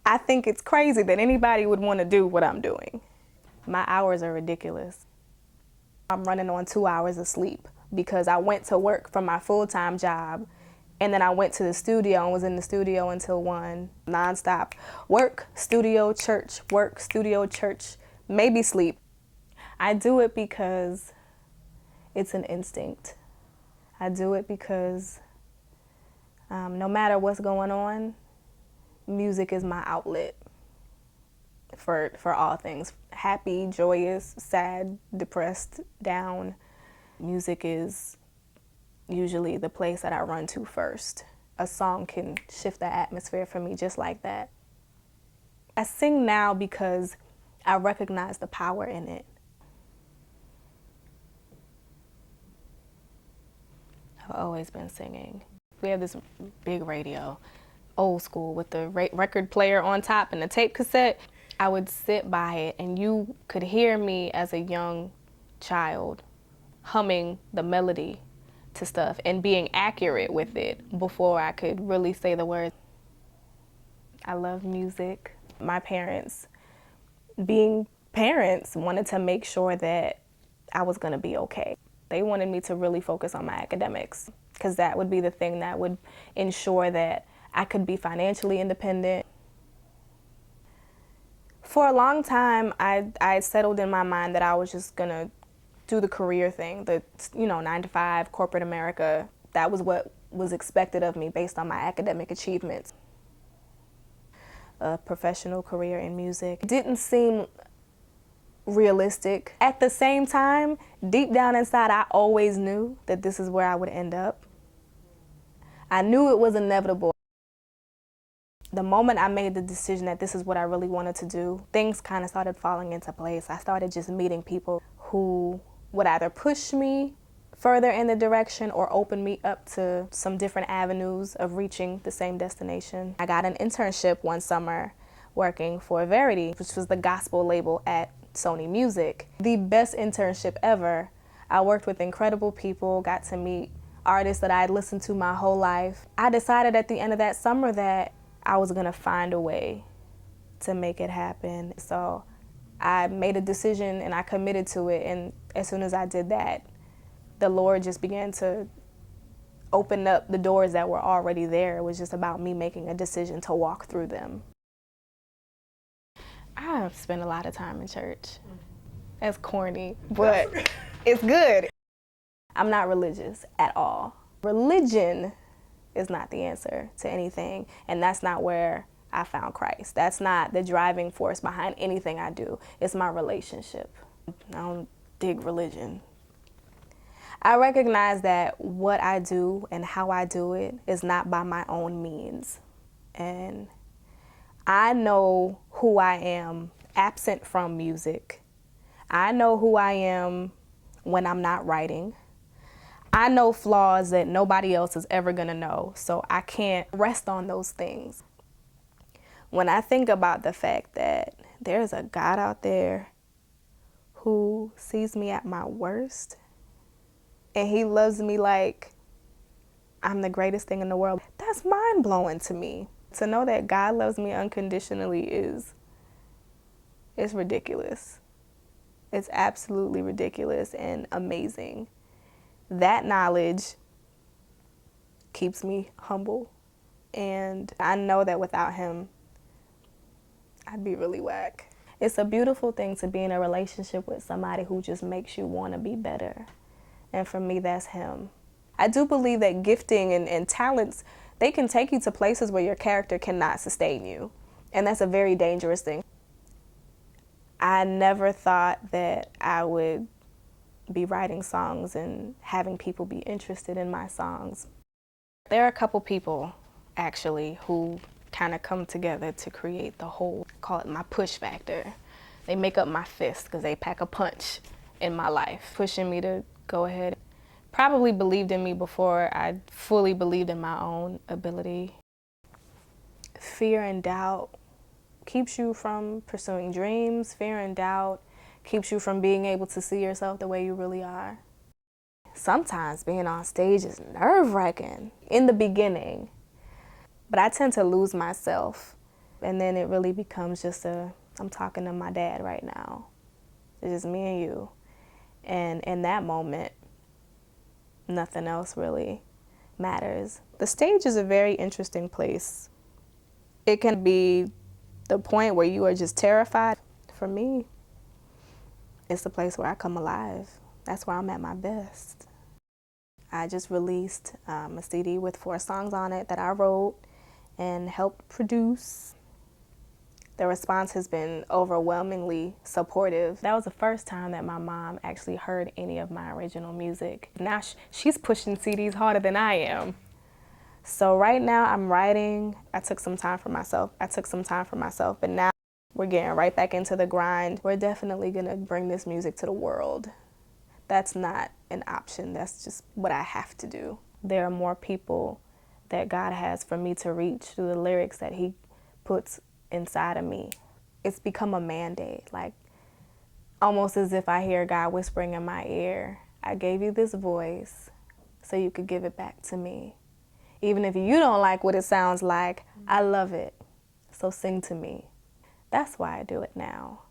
I think it's crazy that anybody would want to do what I'm doing. My hours are ridiculous. I'm running on 2 hours of sleep because I went to work from my full-time job, and then I went to the studio and was in the studio until 1, nonstop. Work, studio, church, maybe sleep. I do it because it's an instinct. I do it because no matter what's going on, music is my outlet for all things. Happy, joyous, sad, depressed, down. Music is usually the place that I run to first. A song can shift the atmosphere for me just like that. I sing now because I recognize the power in it. I've always been singing. We have this big radio, old school, with the record player on top and the tape cassette. I would sit by it and you could hear me as a young child humming the melody to stuff and being accurate with it before I could really say the words. I love music. My parents, being parents, wanted to make sure that I was gonna be okay. They wanted me to really focus on my academics because that would be the thing that would ensure that I could be financially independent. For a long time, I settled in my mind that I was just gonna do the career thing, the 9 to 5, corporate America. That was what was expected of me based on my academic achievements. A professional career in music didn't seem realistic. At the same time, deep down inside, I always knew that this is where I would end up. I knew it was inevitable. The moment I made the decision that this is what I really wanted to do, things kind of started falling into place. I started just meeting people who would either push me further in the direction or open me up to some different avenues of reaching the same destination. I got an internship one summer working for Verity, which was the gospel label at Sony Music. The best internship ever. I worked with incredible people, got to meet artists that I had listened to my whole life. I decided at the end of that summer that I was gonna find a way to make it happen. So I made a decision and I committed to it, and as soon as I did that, the Lord just began to open up the doors that were already there. It was just about me making a decision to walk through them. I've spent a lot of time in church. That's corny, but it's good. I'm not religious at all. Religion is not the answer to anything, and that's not where I found Christ. That's not the driving force behind anything I do. It's my relationship. I don't dig religion. I recognize that what I do and how I do it is not by my own means. And I know who I am absent from music. I know who I am when I'm not writing. I know flaws that nobody else is ever gonna know, so I can't rest on those things. When I think about the fact that there's a God out there who sees me at my worst, and he loves me like I'm the greatest thing in the world, that's mind-blowing to me. To know that God loves me unconditionally it's ridiculous. It's absolutely ridiculous and amazing. That knowledge keeps me humble, and I know that without him, I'd be really whack. It's a beautiful thing to be in a relationship with somebody who just makes you want to be better, and for me, that's him. I do believe that gifting and talents, they can take you to places where your character cannot sustain you, and that's a very dangerous thing. I never thought that I would be writing songs and having people be interested in my songs. There are a couple people, actually, who kind of come together to create the whole, call it my push factor. They make up my fist because they pack a punch in my life, pushing me to go ahead. Probably believed in me before I fully believed in my own ability. Fear and doubt keeps you from pursuing dreams. Fear and doubt keeps you from being able to see yourself the way you really are. Sometimes being on stage is nerve-wracking in the beginning, but I tend to lose myself And then it really becomes just I'm talking to my dad right now. It's just me and you. And in that moment, nothing else really matters. The stage is a very interesting place. It can be the point where you are just terrified. For me, it's the place where I come alive. That's where I'm at my best. I just released a CD with 4 songs on it that I wrote and helped produce. The response has been overwhelmingly supportive. That was the first time that my mom actually heard any of my original music. Now she's pushing CDs harder than I am. So right now I'm writing. I took some time for myself, but now we're getting right back into the grind. We're definitely gonna bring this music to the world. That's not an option, that's just what I have to do. There are more people that God has for me to reach through the lyrics that He puts inside of me. It's become a mandate, like almost as if I hear God whispering in my ear, I gave you this voice so you could give it back to me. Even if you don't like what it sounds like, I love it, so sing to me. That's why I do it now.